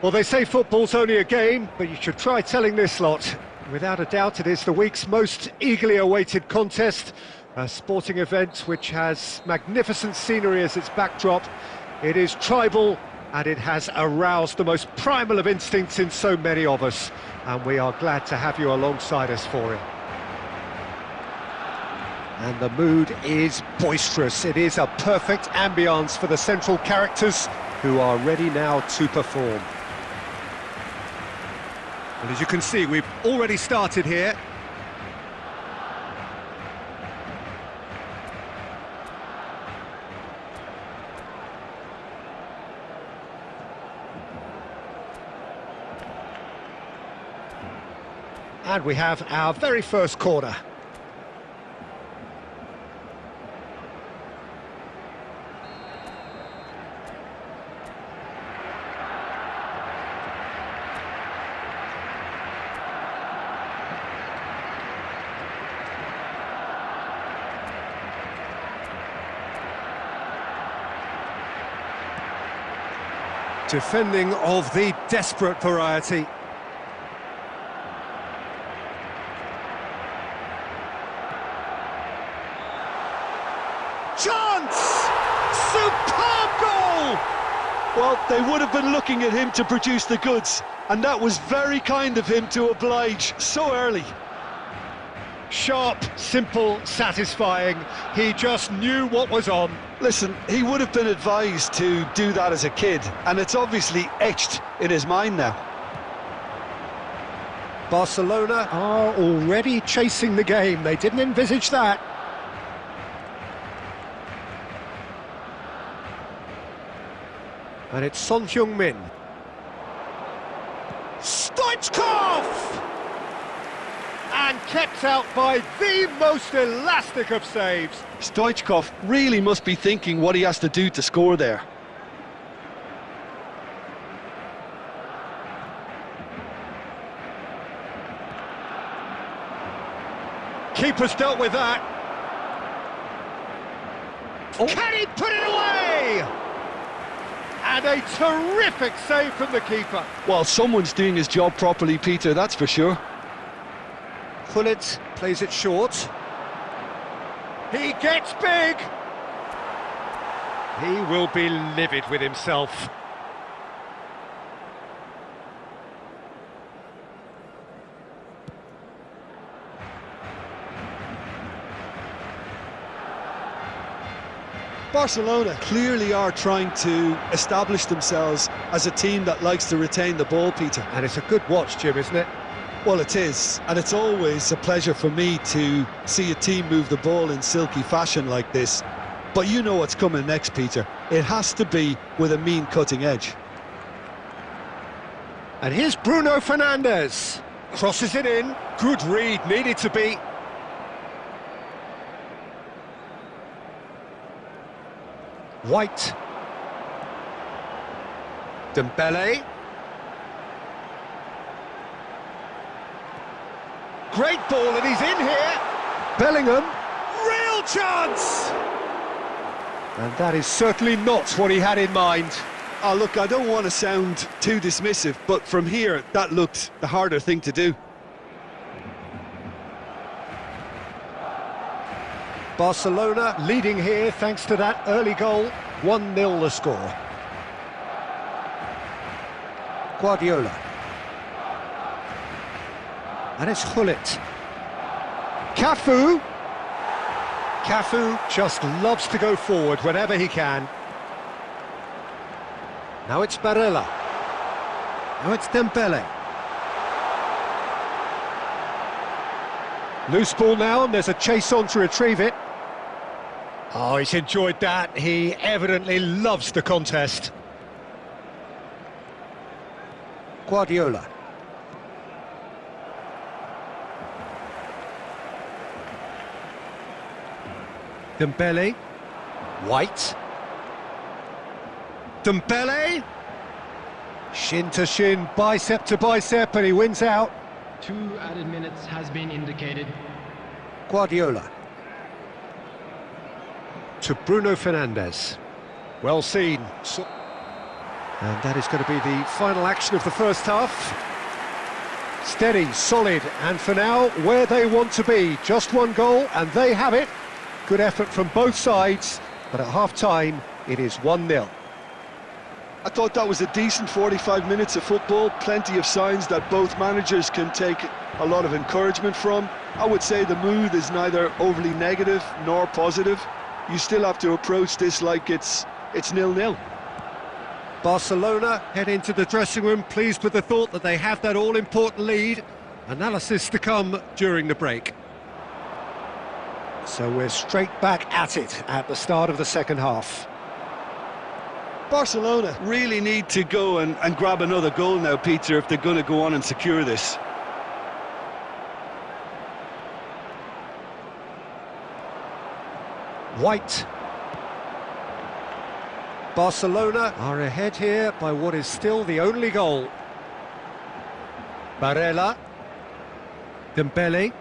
Well, they say football's only a game, but you should try telling this lot. Without a doubt, it is the week's most eagerly awaited contest, a sporting event which has magnificent scenery as its backdrop. It is tribal, and it has aroused the most primal of instincts in so many of us, and we are glad to have you alongside us for it. And the mood is boisterous. It is a perfect ambience for the central characters, who are ready now to perform. Well, as you can see, we've already started here. And we have our very first corner. Defending of the desperate variety. Chance! Superb goal! Well, they would have been looking at him to produce the goods, and that was very kind of him to oblige so early. Sharp, simple, satisfying. He just knew what was on. Listen, he would have been advised to do that as a kid, and it's obviously etched in his mind now. Barcelona are already chasing the game. They didn't envisage that. And it's Son Heung-min. Stoichkov! And kept out by the most elastic of saves. Stoichkov really must be thinking what he has to do to score there. Keeper's dealt with that. Oh. Can he put it away? And a terrific save from the keeper. Well, someone's doing his job properly, Peter, that's for sure. Gullit plays it short. He gets big. He will be livid with himself. Barcelona clearly are trying to establish themselves as a team that likes to retain the ball, Peter. And it's a good watch, Jim, isn't it? Well, it is, and it's always a pleasure for me to see a team move the ball in silky fashion like this. But you know what's coming next, Peter. It has to be with a mean cutting edge. And here's Bruno Fernandes. Crosses it in. Good read, needed to be. White. Dembele. Great ball, and he's in here. Bellingham. Real chance! And that is certainly not what he had in mind. Oh, look, I don't want to sound too dismissive, but from here, that looked the harder thing to do. Barcelona leading here thanks to that early goal. 1-0 the score. Guardiola. And it's Gullit. Cafu. Cafu just loves to go forward whenever he can. Now it's Barella. Now it's Dembele. Loose ball now, and there's a chase on to retrieve it. Oh, he's enjoyed that. He evidently loves the contest. Guardiola. Dembele. White. Dembele. Shin to shin, bicep to bicep, and he wins out. 2 added minutes has been indicated. Guardiola. To Bruno Fernandes. Well seen. And that is going to be the final action of the first half. Steady, solid, and for now, where they want to be. Just one goal, and they have it. Good effort from both sides, but at half-time, it is 1-0. I thought that was a decent 45 minutes of football, plenty of signs that both managers can take a lot of encouragement from. I would say the mood is neither overly negative nor positive. You still have to approach this like it's 0-0. Barcelona head into the dressing room pleased with the thought that they have that all-important lead. Analysis to come during the break. So we're straight back at it at the start of the second half. Barcelona really need to go and grab another goal now, Peter, if they're going to go on and secure this. White. Barcelona are ahead here by what is still the only goal. Barella. Dembele.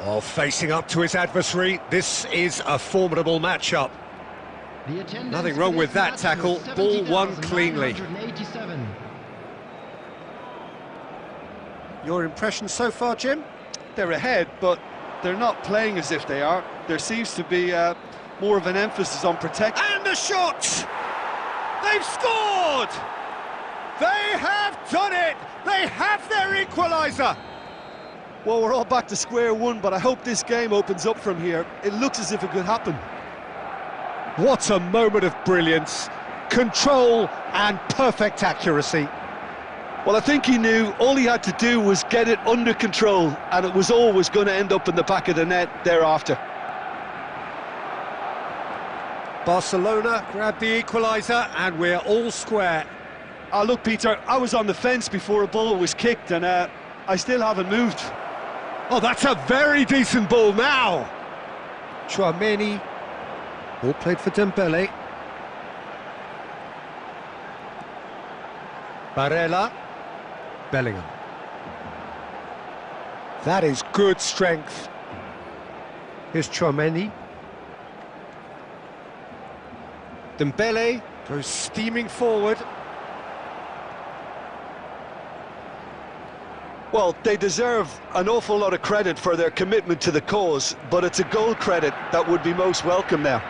Oh, facing up to his adversary. This is a formidable matchup. Nothing wrong with that tackle. Ball won cleanly. Your impression so far, Jim? They're ahead, but they're not playing as if they are. There seems to be more of an emphasis on protection. And the shot! They've scored! They have done it! They have their equaliser! Well, we're all back to square one, but I hope this game opens up from here. It looks as if it could happen. What a moment of brilliance, control and perfect accuracy. Well, I think he knew all he had to do was get it under control, and it was always going to end up in the back of the net thereafter. Barcelona grab the equaliser and we're all square. Look, Peter, I was on the fence before a ball was kicked, and I still haven't moved. Oh, that's a very decent ball now. Tchouaméni. Ball played for Dembele. Barella. Bellingham. That is good strength. Here's Tchouaméni. Dembele goes steaming forward. Well, they deserve an awful lot of credit for their commitment to the cause, but it's a goal credit that would be most welcome now.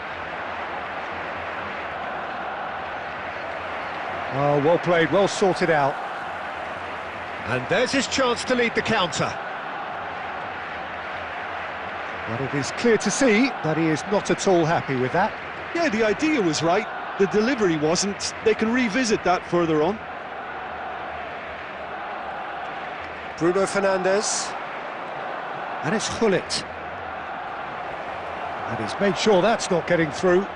Oh, well played, well sorted out. And there's his chance to lead the counter. But it is clear to see that he is not at all happy with that. Yeah, the idea was right, the delivery wasn't. They can revisit that further on. Bruno Fernandes. And it's Gullit. And he's made sure that's not getting through.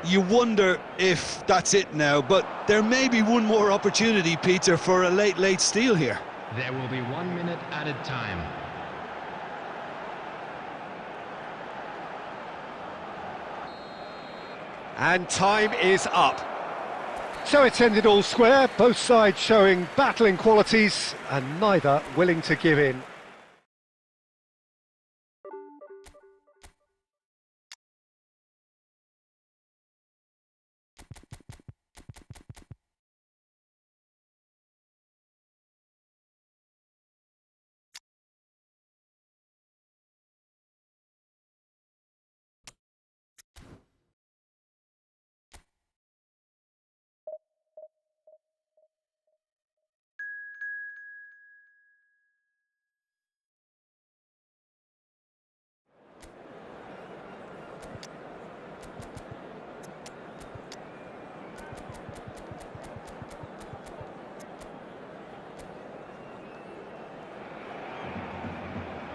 You wonder if that's it now, but there may be one more opportunity, Peter, for a late steal here. There will be 1 minute added time. And time is up. So it's ended all square, both sides showing battling qualities and neither willing to give in.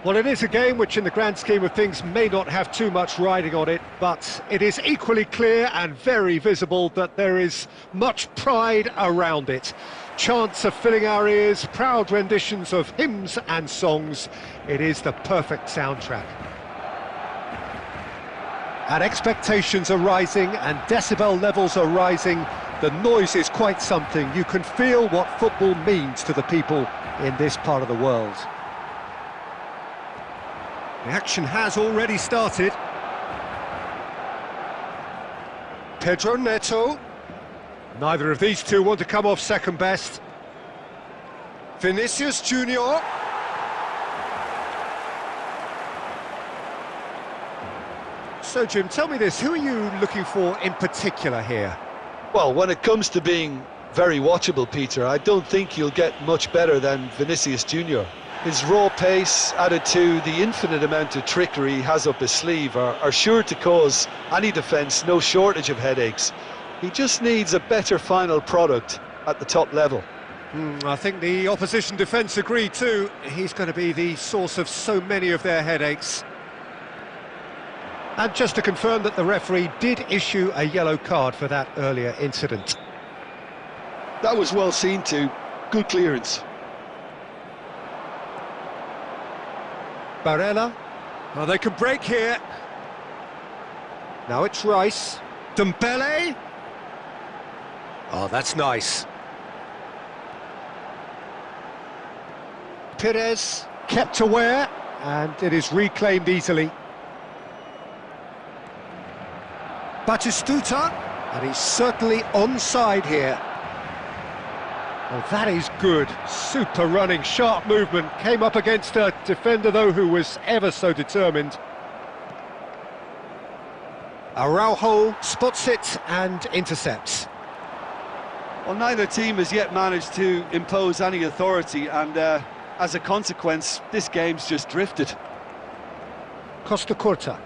Well, it is a game which in the grand scheme of things may not have too much riding on it, but it is equally clear and very visible that there is much pride around it. Chants are filling our ears, proud renditions of hymns and songs. It is the perfect soundtrack. And expectations are rising and decibel levels are rising. The noise is quite something. You can feel what football means to the people in this part of the world. The action has already started. Pedro Neto. Neither of these two want to come off second best. Vinicius Junior. So, Jim, tell me this, who are you looking for in particular here? Well, when it comes to being very watchable, Peter, I don't think you'll get much better than Vinicius Junior. His raw pace, added to the infinite amount of trickery he has up his sleeve, are sure to cause any defence no shortage of headaches. He just needs a better final product at the top level. I think the opposition defence agree too. He's going to be the source of so many of their headaches. And just to confirm that the referee did issue a yellow card for that earlier incident. That was well seen too. Good clearance. Barella. Oh, they can break here. Now it's Rice. Dembele. Oh, that's nice. Perez kept aware, and it is reclaimed easily. Batistuta, and he's certainly onside here. Oh, that is good. Super running, sharp movement. Came up against a defender, though, who was ever so determined. Araujo spots it and intercepts. Well, neither team has yet managed to impose any authority, and as a consequence, this game's just drifted. Costa Curta.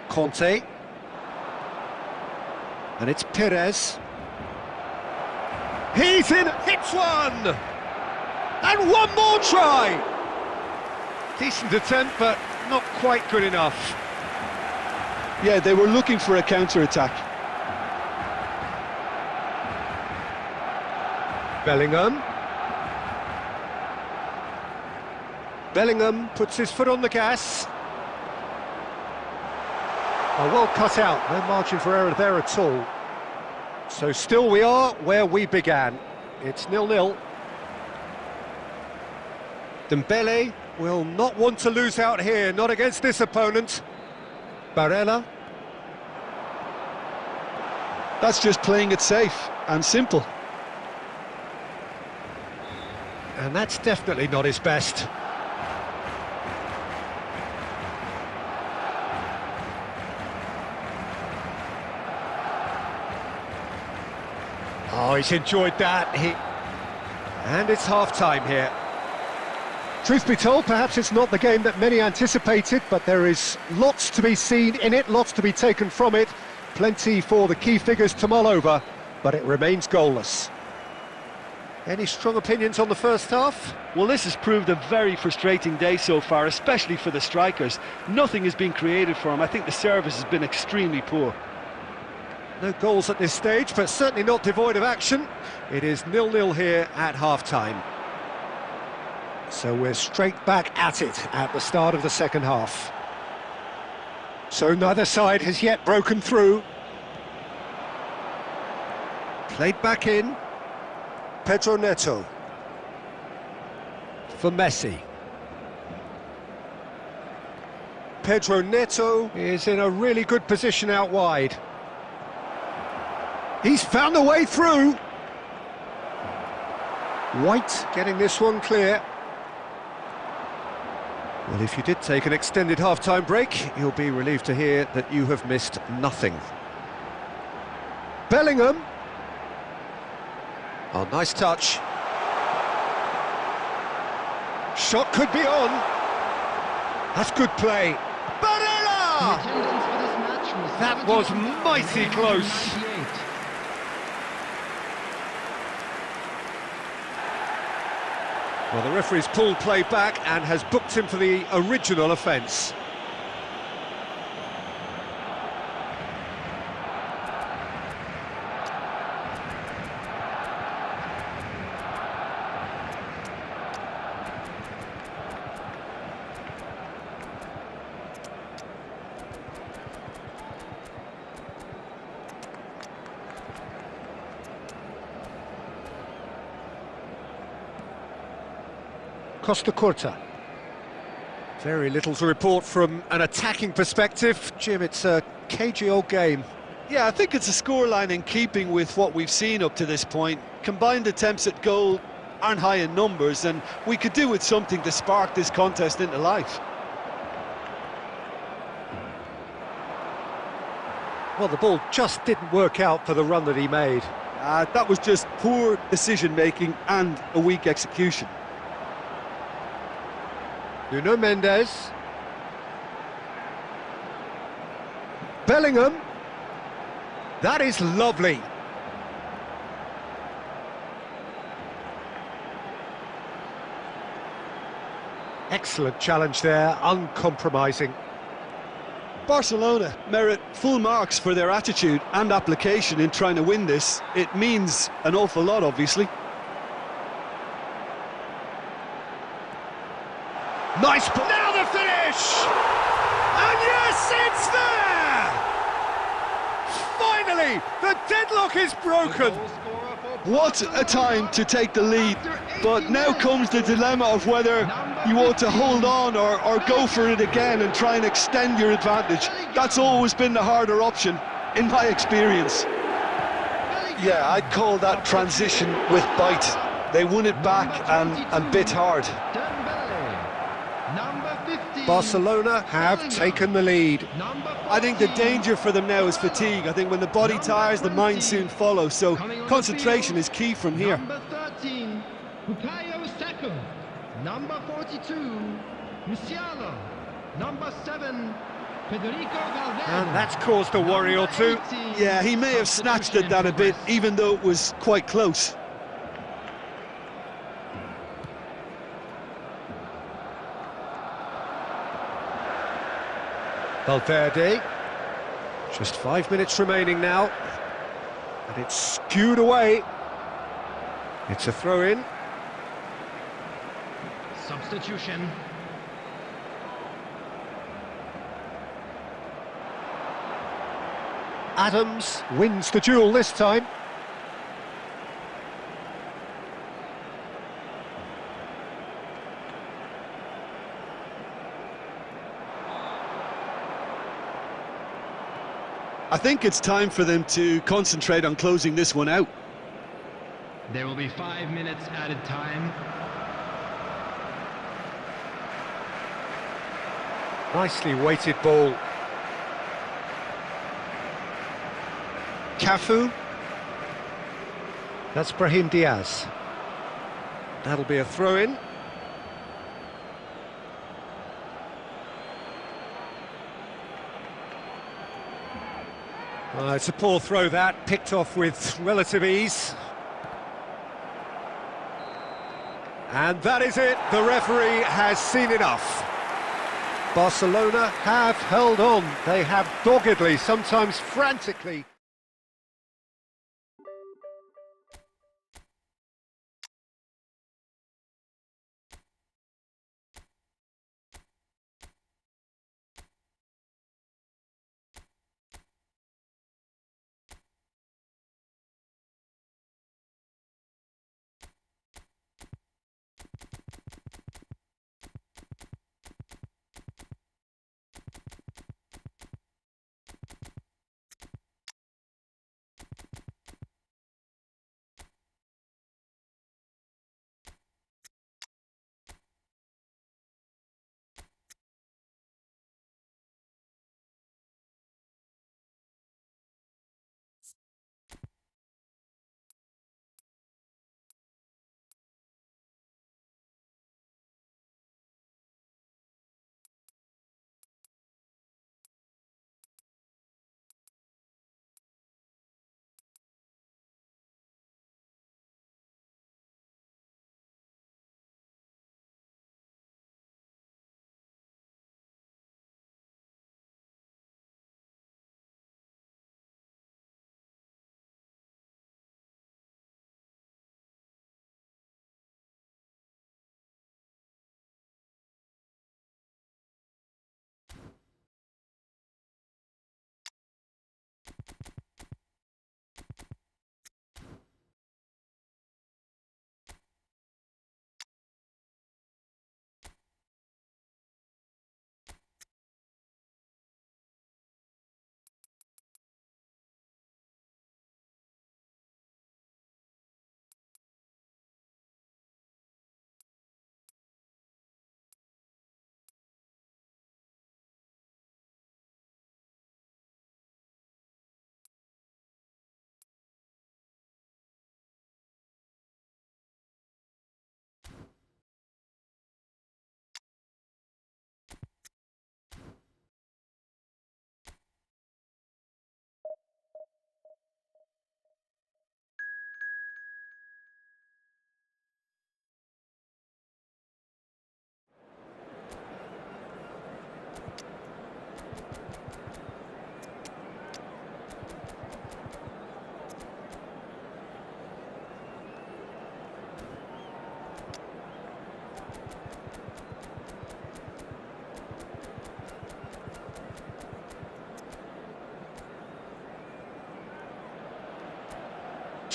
Conte. And it's Perez. He's in, hits one! And one more try! Decent attempt, but not quite good enough. Yeah, they were looking for a counter-attack. Bellingham. Bellingham puts his foot on the gas. Oh, well cut out, no margin for error there at all. So still we are where we began. It's 0-0. Dembele will not want to lose out here, not against this opponent. Barella. That's just playing it safe and simple. And that's definitely not his best. Oh, he's enjoyed that. And it's half-time here. Truth be told, perhaps it's not the game that many anticipated, but there is lots to be seen in it, lots to be taken from it. Plenty for the key figures to mull over, but it remains goalless. Any strong opinions on the first half? Well, this has proved a very frustrating day so far, especially for the strikers. Nothing has been created for them. I think the service has been extremely poor. No goals at this stage, but certainly not devoid of action. It is 0-0 here at half-time. So we're straight back at it at the start of the second half. So neither side has yet broken through. Played back in. Pedro Neto. For Messi. Pedro Neto is in a really good position out wide. He's found a way through. White getting this one clear. Well, if you did take an extended half-time break, you'll be relieved to hear that you have missed nothing. Bellingham. Oh, nice touch. Shot could be on. That's good play. Barella! That was mighty close. Well, the referee's pulled play back and has booked him for the original offence. Costa Curta. Very little to report from an attacking perspective. Jim, it's a cagey old game. Yeah, I think it's a scoreline in keeping with what we've seen up to this point. Combined attempts at goal aren't high in numbers, and we could do with something to spark this contest into life. Well, the ball just didn't work out for the run that he made. That was just poor decision-making and a weak execution. Nuno Mendes. Bellingham. That is lovely. Excellent challenge there, uncompromising. Barcelona merit full marks for their attitude and application in trying to win this. It means an awful lot, obviously. Nice ball. Now the finish! And yes, it's there! Finally, the deadlock is broken. What a time to take the lead, but now comes the dilemma of whether you want to hold on or go for it again and try and extend your advantage. That's always been the harder option, in my experience. Yeah, I'd call that transition with bite. They won it back and bit hard. Barcelona have taken the lead. I think the danger for them now is fatigue. I think when the body tires, the mind soon follows, so concentration is key from here. Number 13, Bukayo Saka. Number 42, Musiala. Number 7, Federico Valverde. And that's caused a worry or two. Yeah, he may have snatched at that a bit, even though it was quite close. Valverde. Just 5 minutes remaining now. And it's skewed away. It's a throw-in. Substitution. Adams wins the duel this time. I think it's time for them to concentrate on closing this one out. There will be 5 minutes added time. Nicely weighted ball. Cafu. That's Brahim Diaz. That'll be a throw-in. It's a poor throw that, picked off with relative ease. And that is it, the referee has seen enough. Barcelona have held on, they have doggedly, sometimes frantically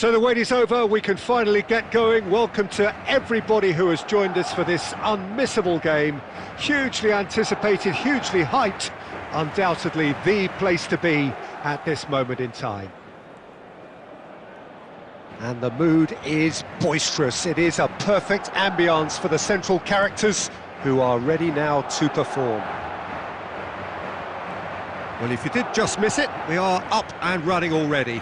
So the wait is over, we can finally get going. Welcome to everybody who has joined us for this unmissable game. Hugely anticipated, hugely hyped, undoubtedly the place to be at this moment in time. And the mood is boisterous. It is a perfect ambience for the central characters who are ready now to perform. Well, if you did just miss it, we are up and running already.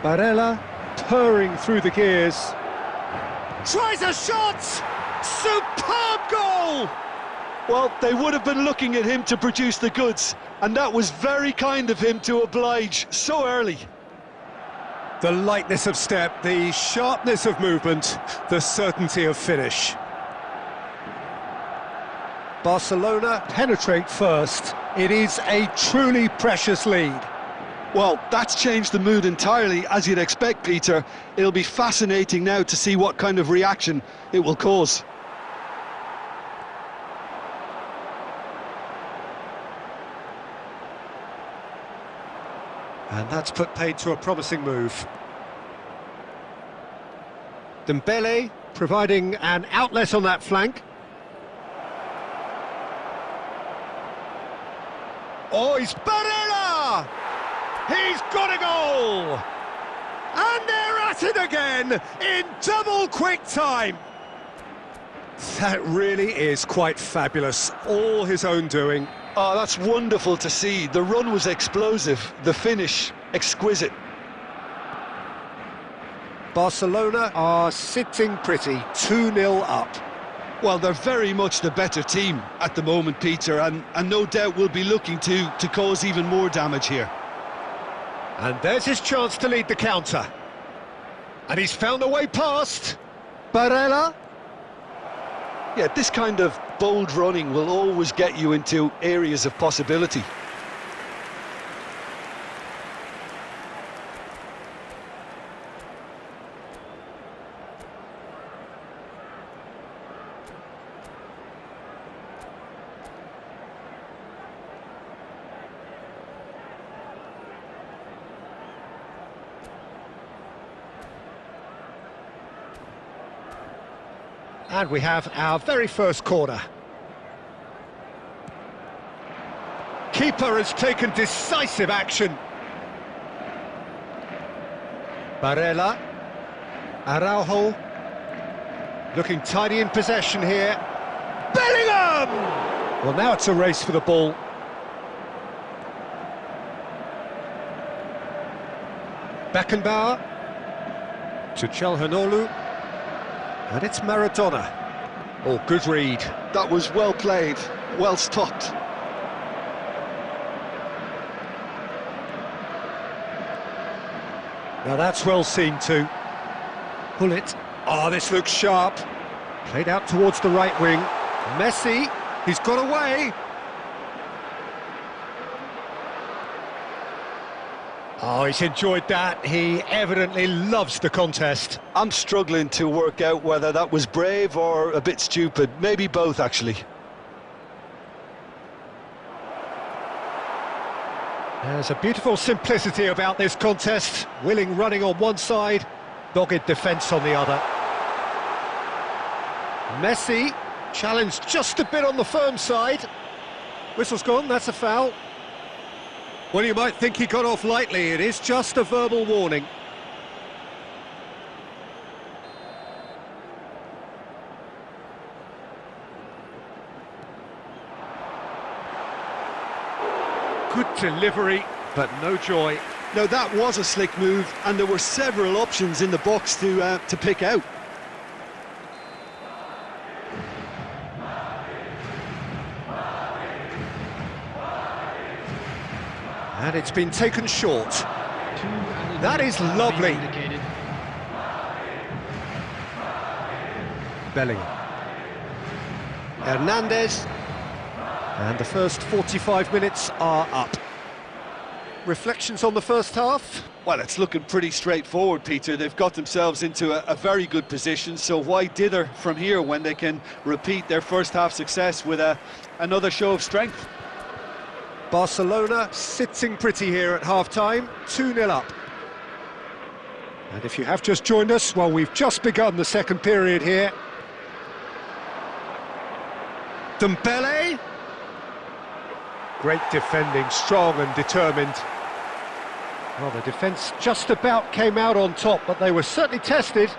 Barella purring through the gears. Tries a shot! Superb goal! Well, they would have been looking at him to produce the goods, and that was very kind of him to oblige so early. The lightness of step, the sharpness of movement, the certainty of finish. Barcelona penetrate first. It is a truly precious lead. Well, that's changed the mood entirely, as you'd expect, Peter. It'll be fascinating now to see what kind of reaction it will cause. And that's put paid to a promising move. Dembele providing an outlet on that flank. Oh, it's Barella! He's got a goal! And they're at it again in double quick time. That really is quite fabulous. All his own doing. Oh, that's wonderful to see. The run was explosive, the finish exquisite. Barcelona are sitting pretty, 2-0 up. Well, they're very much the better team at the moment, Peter, and no doubt will be looking to cause even more damage here. And there's his chance to lead the counter. And he's found a way past. Barella. Yeah, this kind of bold running will always get you into areas of possibility. And we have our very first corner. Keeper has taken decisive action. Barella. Araujo. Looking tidy in possession here. Bellingham! Well, now it's a race for the ball. Beckenbauer. To Çalhanoğlu. And it's Maradona. Oh, good read. That was well played, well stopped. Now that's well seen too. Bullet. Oh, this looks sharp. Played out towards the right wing. Messi, he's got away. Oh, he's enjoyed that. He evidently loves the contest. I'm struggling to work out whether that was brave or a bit stupid. Maybe both, actually. There's a beautiful simplicity about this contest. Willing running on one side, dogged defence on the other. Messi, challenged just a bit on the firm side. Whistle's gone, that's a foul. Well, you might think he got off lightly. It is just a verbal warning. Good delivery, but no joy. Now, that was a slick move, and there were several options in the box to pick out. And it's been taken short. That is lovely. Bellingham. Hernandez. And the first 45 minutes are up. Reflections on the first half? Well, it's looking pretty straightforward, Peter. They've got themselves into a very good position, so why dither from here when they can repeat their first half success with another show of strength? Barcelona sitting pretty here at half-time, 2-0 up. And if you have just joined us, well, we've just begun the second period here. Dembele. Great defending, strong and determined. Well, the defence just about came out on top, but they were certainly tested.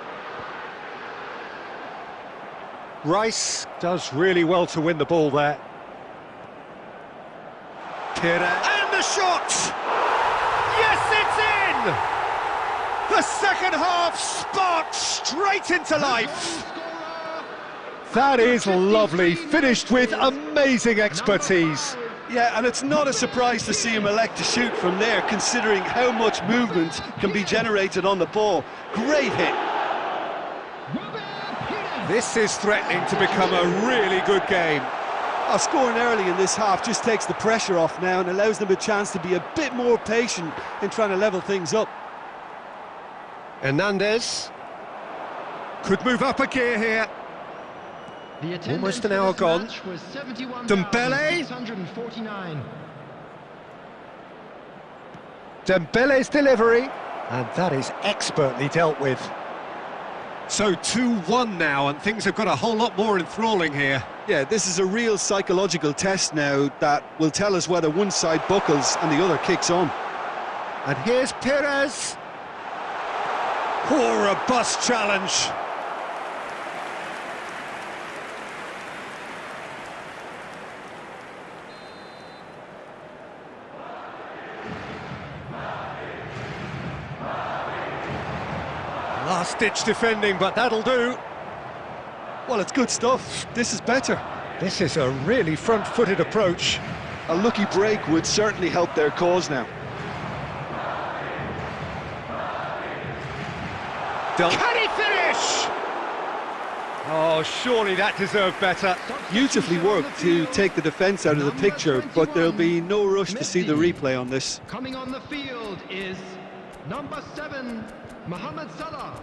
Rice does really well to win the ball there. Pires. And the shot! Yes, it's in! The second half sparked straight into life. That is lovely, finished with amazing expertise. Yeah, and it's not a surprise to see him elect to shoot from there, considering how much movement can be generated on the ball. Great hit. This is threatening to become a really good game. Scoring early in this half just takes the pressure off now and allows them a chance to be a bit more patient in trying to level things up. Hernandez could move up a gear here. Almost an hour gone. Dembele. Dembele's delivery, and that is expertly dealt with. So 2-1 now, and things have got a whole lot more enthralling here. Yeah, this is a real psychological test now that will tell us whether one side buckles and the other kicks on. And here's Pires. Oh, a robust challenge. Last-ditch defending, but that'll do. Well, it's good stuff. This is better. This is a really front-footed approach. A lucky break would certainly help their cause now. Can he finish? Oh, surely that deserved better. Beautifully worked to take the defence out of the picture, but there'll be no rush to see the replay on this. Coming on the field is number 7, Mohamed Salah.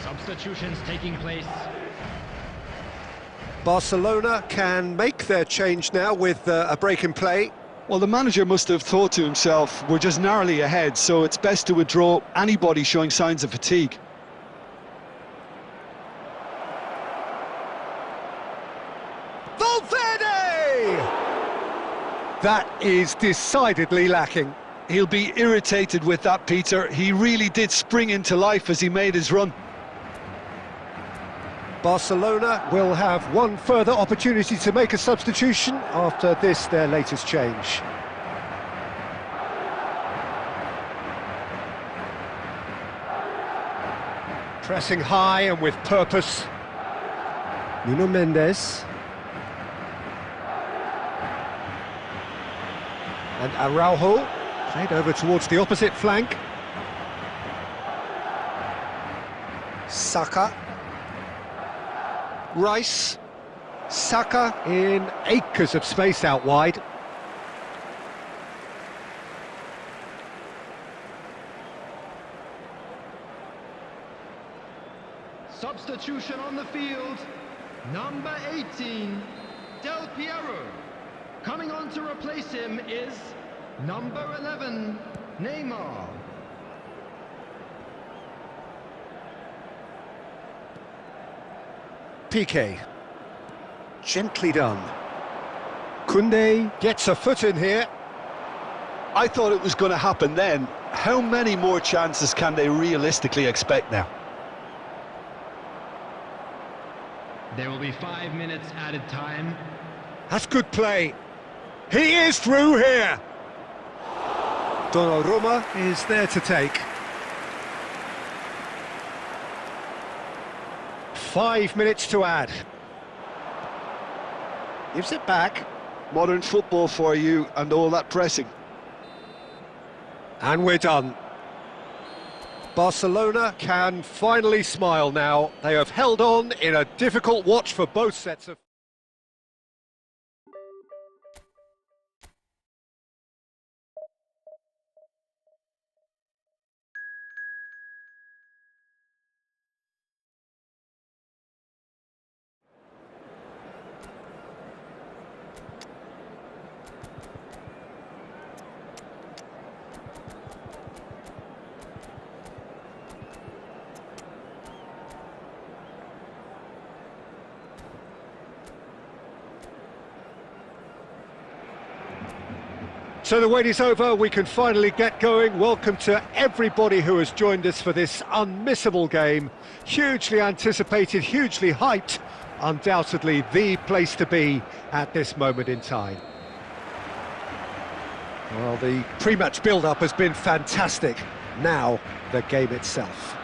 Substitutions taking place. Barcelona can make their change now with a break in play. Well, the manager must have thought to himself, we're just narrowly ahead, so it's best to withdraw anybody showing signs of fatigue. Valverde! That is decidedly lacking. He'll be irritated with that, Peter. He really did spring into life as he made his run. Barcelona will have one further opportunity to make a substitution after this, their latest change. Pressing high and with purpose. Nuno Mendes. And Araujo, played over towards the opposite flank. Saka. Rice, Saka in acres of space out wide. Substitution on the field, number 18, Del Piero. Coming on to replace him is number 11, Neymar. Piqué, gently done. Koundé gets a foot in here. I thought it was going to happen then. How many more chances can they realistically expect now? There will be 5 minutes added time. That's good play. He is through here. Donnarumma is there to take. 5 minutes to add. Gives it back. Modern football for you and all that pressing. And we're done. Barcelona can finally smile now. They have held on in a difficult watch for both sets of... So the wait is over, we can finally get going. Welcome to everybody who has joined us for this unmissable game. Hugely anticipated, hugely hyped. Undoubtedly the place to be at this moment in time. Well, the pre-match build-up has been fantastic. Now, the game itself.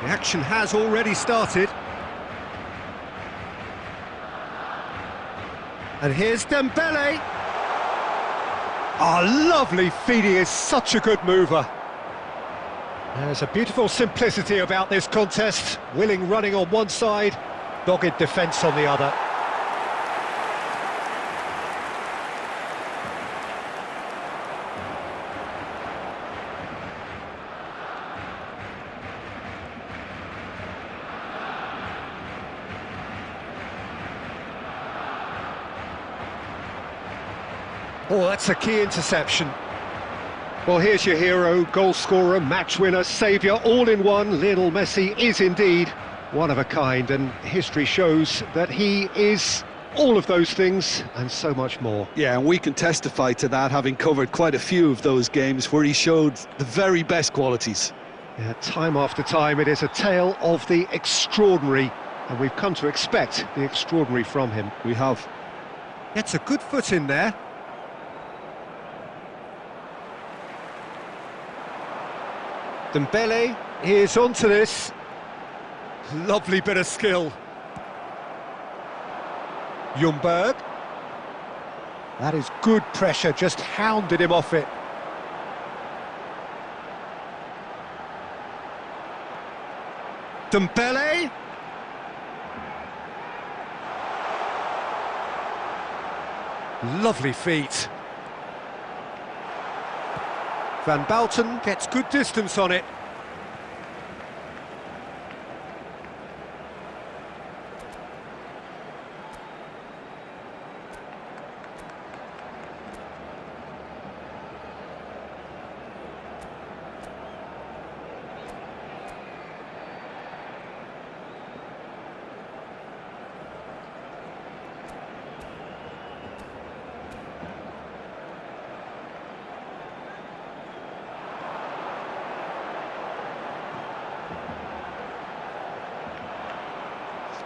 The action has already started. And here's Dembele. Oh, lovely feed, he is such a good mover. There's a beautiful simplicity about this contest. Willing running on one side, dogged defence on the other. Oh, that's a key interception. Well, here's your hero, goal scorer, match winner, saviour, all in one. Lionel Messi is indeed one of a kind, and history shows that he is all of those things and so much more. Yeah, and we can testify to that, having covered quite a few of those games where he showed the very best qualities. Yeah, time after time, it is a tale of the extraordinary, and we've come to expect the extraordinary from him. We have. Gets a good foot in there. Dembele is onto this. Lovely bit of skill. Ljungberg. That is good pressure, just hounded him off it. Dembele. Lovely feet. Van Bouten gets good distance on it.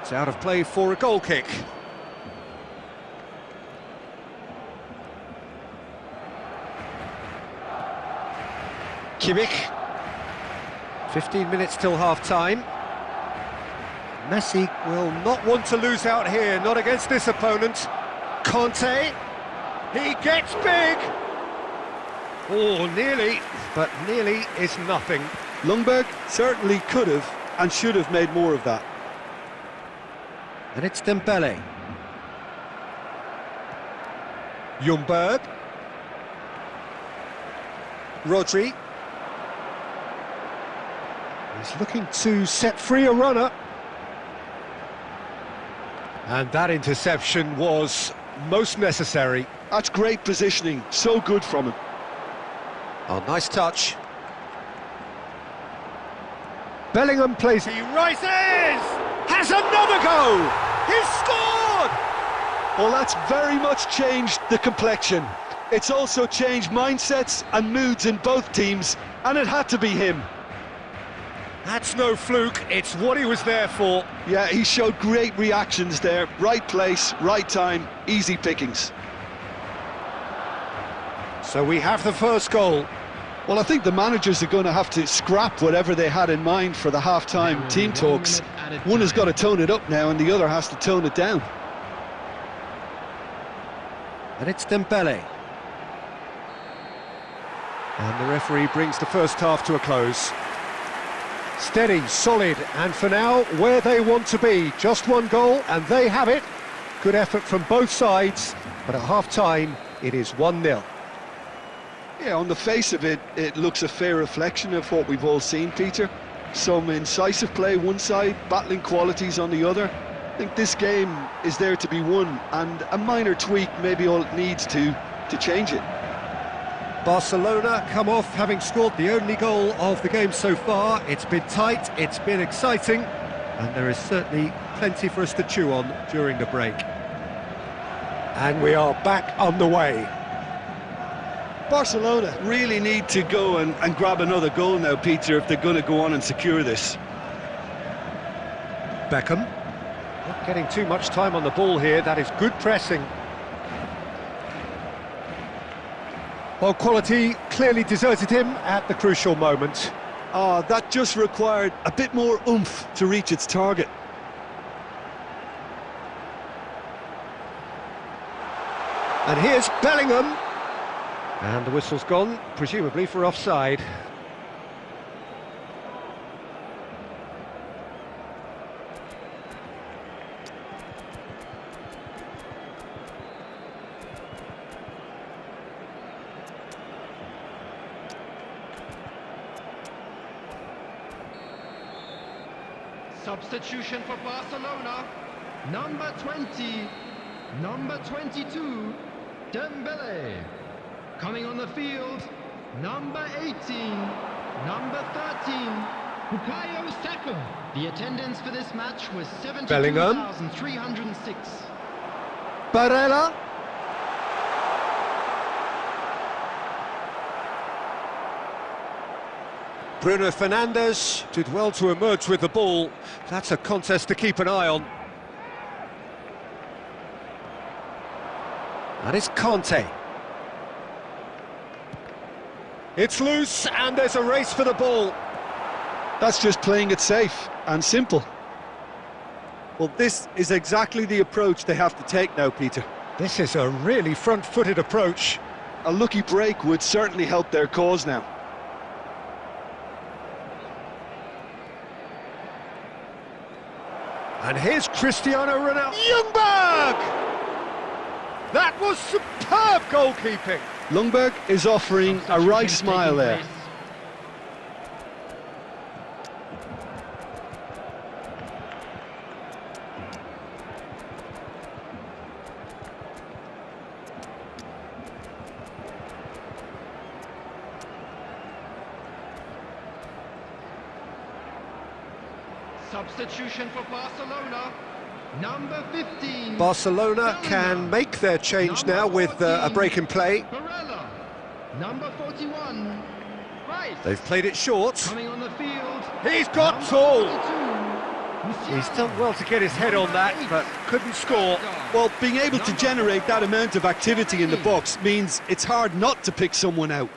It's out of play for a goal kick. Kimmich. 15 minutes till half-time. Messi will not want to lose out here, not against this opponent. Conte. He gets big. Oh, nearly, but nearly is nothing. Ljungberg certainly could have and should have made more of that. And it's Dembele. Ljungberg. Rodri. He's looking to set free a runner. And that interception was most necessary. That's great positioning, so good from him. Oh, nice touch. Bellingham plays, he rises! Has another go! He's scored! Well, that's very much changed the complexion. It's also changed mindsets and moods in both teams, and it had to be him. That's no fluke, it's what he was there for. Yeah, he showed great reactions there. Right place, right time, easy pickings. So we have the first goal. Well, I think the managers are going to have to scrap whatever they had in mind for the half-time team talks. One has got to tone it up now and the other has to tone it down. And it's Dembele. And the referee brings the first half to a close. Steady, solid, and for now, where they want to be. Just one goal, and they have it. Good effort from both sides, but at half-time, it is 1-0. Yeah, on the face of it, it looks a fair reflection of what we've all seen, Peter. Some incisive play one side, battling qualities on the other. I think this game is there to be won, and a minor tweak may be all it needs to change it. Barcelona come off having scored the only goal of the game so far. It's been tight, it's been exciting, and there is certainly plenty for us to chew on during the break. And we are back on the way. Barcelona really need to go and grab another goal now, Peter, if they're going to go on and secure this. Beckham, not getting too much time on the ball here. That is good pressing. Well, quality clearly deserted him at the crucial moment. That just required a bit more oomph to reach its target. And here's Bellingham. And the whistle's gone, presumably for offside. Substitution for Barcelona. Number 20, number 22, Dembele. Coming on the field, number 18, number 13, Bukayo Saka. The attendance for this match was 72,306. Barella. Bruno Fernandes did well to emerge with the ball. That's a contest to keep an eye on. That is Conte. It's loose, and there's a race for the ball. That's just playing it safe and simple. Well, this is exactly the approach they have to take now, Peter. This is a really front-footed approach. A lucky break would certainly help their cause now. And here's Cristiano Ronaldo. Ljungberg! That was superb goalkeeping. Ljungberg is offering a right smile there. Substitution for Barcelona. Number 15. Barcelona can make their change now with a break in play. Barella. Number 41. Rice. They've played it short. Coming on the field. He's got Number tall. 42. He's done well to get his head on that, but couldn't score. Well, being able to generate that amount of activity in the box means it's hard not to pick someone out.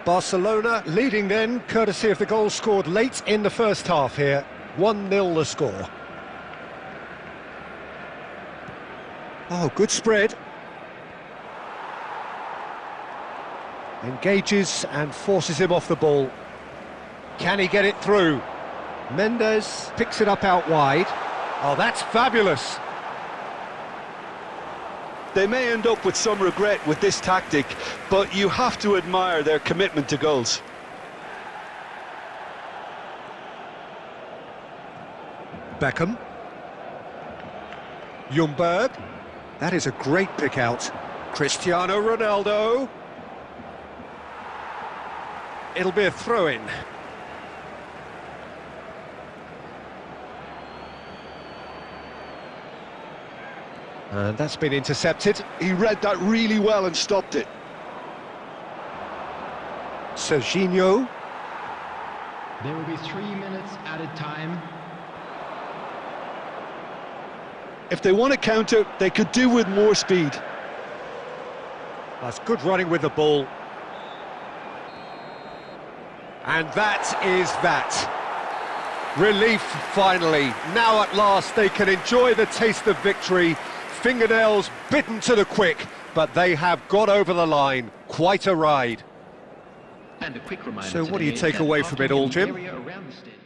Barcelona leading then, courtesy of the goal scored late in the first half here. 1-0 the score. Oh, good spread. Engages and forces him off the ball. Can he get it through? Mendes picks it up out wide. Oh, that's fabulous. They may end up with some regret with this tactic, but you have to admire their commitment to goals. Beckham. Ljungberg. That is a great pick out. Cristiano Ronaldo. It'll be a throw-in. And that's been intercepted. He read that really well and stopped it. Serginho. There will be 3 minutes added time. If they want to counter, they could do with more speed. That's good running with the ball. And that is that. Relief, finally. Now at last they can enjoy the taste of victory. Fingernails bitten to the quick, but they have got over the line. Quite a ride. And a quick reminder So what do you today take that away from it parking all, in the Jim? area around the stadium